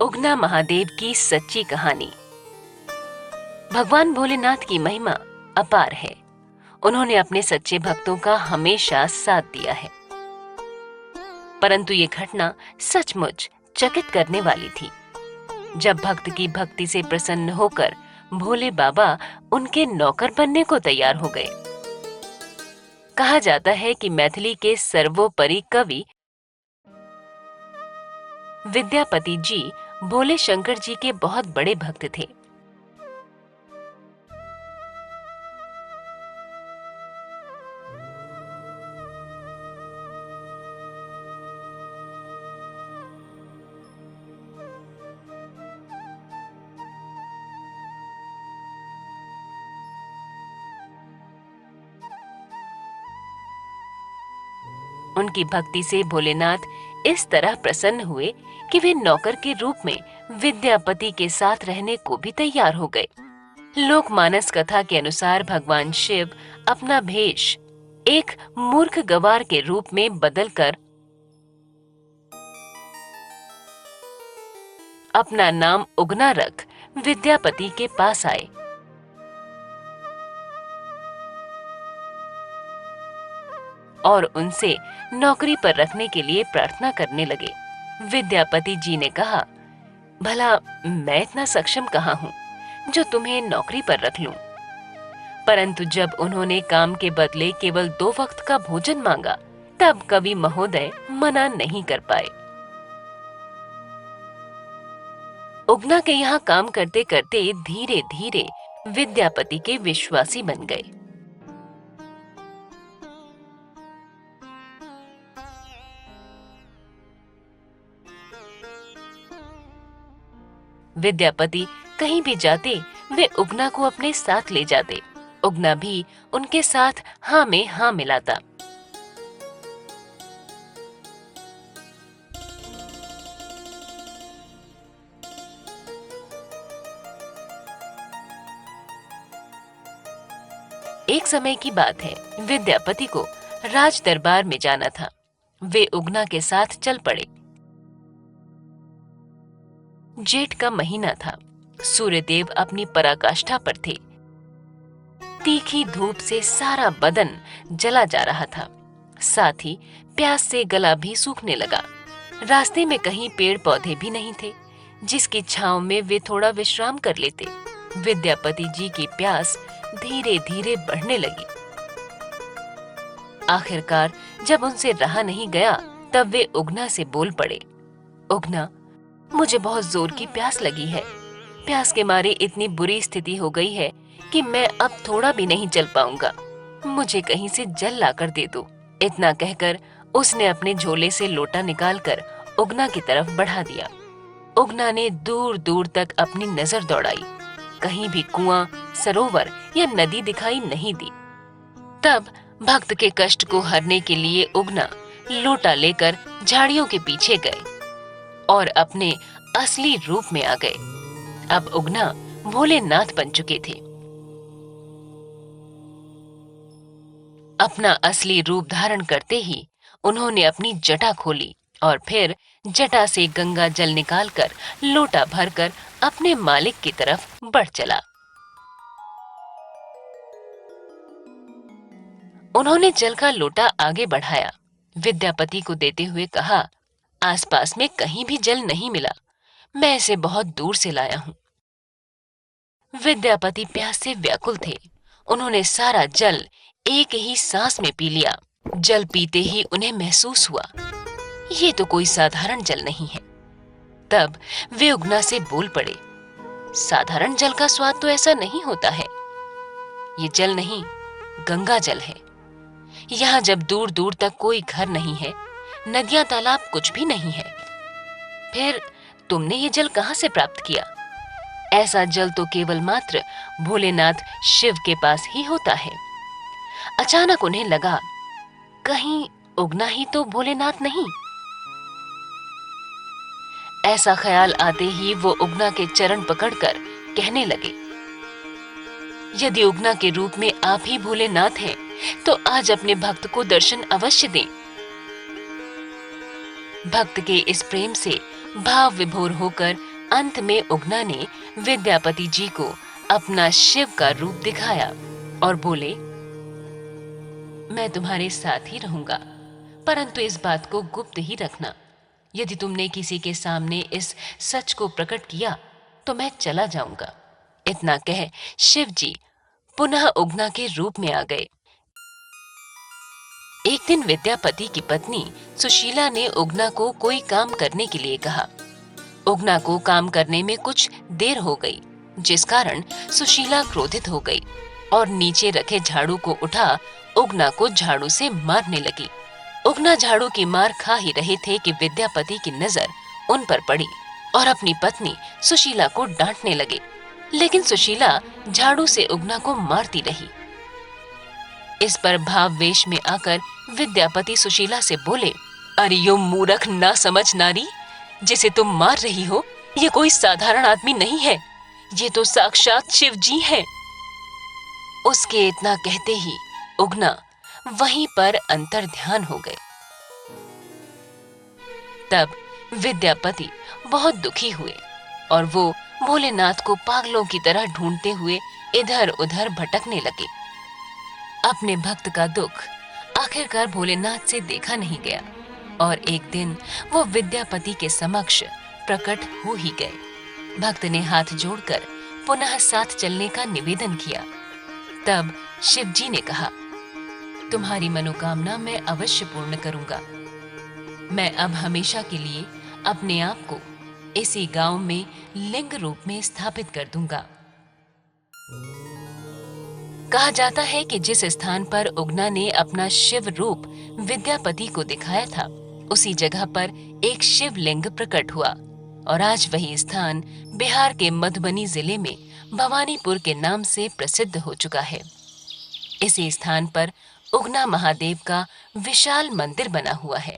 उगना महादेव की सच्ची कहानी। भगवान भोलेनाथ की महिमा अपार है। उन्होंने अपने सच्चे भक्तों का हमेशा साथ दिया है। परंतु ये घटना सचमुच चकित करने वाली थी। जब भक्त की भक्ति से प्रसन्न होकर भोले बाबा उनके नौकर बनने को तैयार हो गए। कहा जाता है कि मैथिली के सर्वोपरि कवि विद्यापति जी भोले शंकर जी के बहुत बड़े भक्त थे। उनकी भक्ति से भोलेनाथ इस तरह प्रसन्न हुए कि वे नौकर के रूप में विद्यापति के साथ रहने को भी तैयार हो गए। लोकमानस कथा के अनुसार भगवान शिव अपना भेष एक मूर्ख गवार के रूप में बदलकर अपना नाम उगना रख विद्यापति के पास आए। और उनसे नौकरी पर रखने के लिए प्रार्थना करने लगे। विद्यापति जी ने कहा, भला मैं इतना सक्षम कहाँ हूँ जो तुम्हें नौकरी पर रख लूं। परंतु जब उन्होंने काम के बदले केवल 2 वक्त का भोजन मांगा, तब कवि महोदय मना नहीं कर पाए। उगना के यहाँ काम करते करते धीरे धीरे विद्यापति के विश्वासी बन गए। विद्यापति कहीं भी जाते वे उगना को अपने साथ ले जाते। उगना भी उनके साथ हाँ में हाँ मिलाता। एक समय की बात है, विद्यापति को राज दरबार में जाना था। वे उगना के साथ चल पड़े। जेठ का महीना था। सूर्यदेव अपनी पराकाष्ठा पर थे। तीखी धूप से सारा बदन जला जा रहा था। साथ ही प्यास से गला भी सूखने लगा। रास्ते में कहीं पेड़ पौधे भी नहीं थे जिसकी छांव में वे थोड़ा विश्राम कर लेते। विद्यापति जी की प्यास धीरे धीरे बढ़ने लगी। आखिरकार जब उनसे रहा नहीं गया, तब वे उगना से बोल पड़े, उगना, मुझे बहुत जोर की प्यास लगी है। प्यास के मारे इतनी बुरी स्थिति हो गई है कि मैं अब थोड़ा भी नहीं चल पाऊंगा। मुझे कहीं से जल लाकर दे दो। इतना कहकर उसने अपने झोले से लोटा निकालकर उगना की तरफ बढ़ा दिया। उगना ने दूर दूर तक अपनी नजर दौड़ाई। कहीं भी कुआं, सरोवर या नदी दिखाई नहीं दी। तब भक्त के कष्ट को हरने के लिए उगना लोटा लेकर झाड़ियों के पीछे गए और अपने असली रूप में आ गए। अब उगना भोलेनाथ बन चुके थे। अपना असली रूप धारण करते ही उन्होंने अपनी जटा खोली और फिर जटा से गंगा जल निकालकर लोटा भरकर अपने मालिक की तरफ बढ़ चला। उन्होंने जल का लोटा आगे बढ़ाया। विद्यापति को देते हुए कहा, आसपास में कहीं भी जल नहीं मिला। मैं इसे बहुत दूर से लाया हूं। विद्यापति प्यास से व्याकुल थे। उन्होंने सारा जल एक ही सांस में पी लिया। जल पीते ही उन्हें महसूस हुआ, ये तो कोई साधारण जल नहीं है। तब वे उगना से बोल पड़े, साधारण जल का स्वाद तो ऐसा नहीं होता है। ये जल नहीं, गंगा जल है। यहाँ जब दूर दूर तक कोई घर नहीं है, नदियां तालाब कुछ भी नहीं है, फिर तुमने ये जल कहाँ से प्राप्त किया? ऐसा जल तो केवल मात्र भोलेनाथ शिव के पास ही होता है। अचानक उन्हें लगा, कहीं उगना ही तो भोलेनाथ नहीं? ऐसा ख्याल आते ही वो उगना के चरण पकड़कर कहने लगे, यदि उगना के रूप में आप ही भोलेनाथ हैं, तो आज अपने भक्त को दर्शन अवश्य दें। भक्त के इस प्रेम से भाव विभोर होकर अंत में उगना ने विद्यापति जी को अपना शिव का रूप दिखाया और बोले, मैं तुम्हारे साथ ही रहूंगा, परंतु इस बात को गुप्त ही रखना। यदि तुमने किसी के सामने इस सच को प्रकट किया तो मैं चला जाऊंगा। इतना कह शिव जी पुनः उगना के रूप में आ गए। एक दिन विद्यापति की पत्नी सुशीला ने उगना को कोई काम करने के लिए कहा। उगना को काम करने में कुछ देर हो गई, जिस कारण सुशीला क्रोधित हो गई और नीचे रखे झाड़ू को उठा उगना को झाड़ू से मारने लगी। उगना झाड़ू की मार खा ही रहे थे कि विद्यापति की नजर उन पर पड़ी और अपनी पत्नी सुशीला को डांटने लगे, लेकिन सुशीला झाड़ू से उगना को मारती रही। इस पर भाववेश में आकर विद्यापति सुशीला से बोले, अरे यो मूर्ख ना समझ नारी, जिसे तुम मार रही हो ये कोई साधारण आदमी नहीं है, ये तो साक्षात शिव जी हैं। उसके इतना कहते ही उगना वहीं पर अंतर्ध्यान हो गए। तब विद्यापति बहुत दुखी हुए और वो भोलेनाथ को पागलों की तरह ढूंढते हुए इधर उधर भटकने लगे। अपने भक्त का दुख आखिरकार भोलेनाथ से देखा नहीं गया और एक दिन वो विद्यापति के समक्ष प्रकट हो ही गए। भक्त ने हाथ जोड़कर पुनः साथ चलने का निवेदन किया। तब शिव जी ने कहा, तुम्हारी मनोकामना मैं अवश्य पूर्ण करूंगा। मैं अब हमेशा के लिए अपने आप को इसी गांव में लिंग रूप में स्थापित कर दूंगा। कहा जाता है कि जिस स्थान पर उगना ने अपना शिव रूप विद्यापति को दिखाया था, उसी जगह पर एक शिवलिंग प्रकट हुआ और आज वही स्थान बिहार के मधुबनी जिले में भवानीपुर के नाम से प्रसिद्ध हो चुका है। इसी स्थान पर उगना महादेव का विशाल मंदिर बना हुआ है।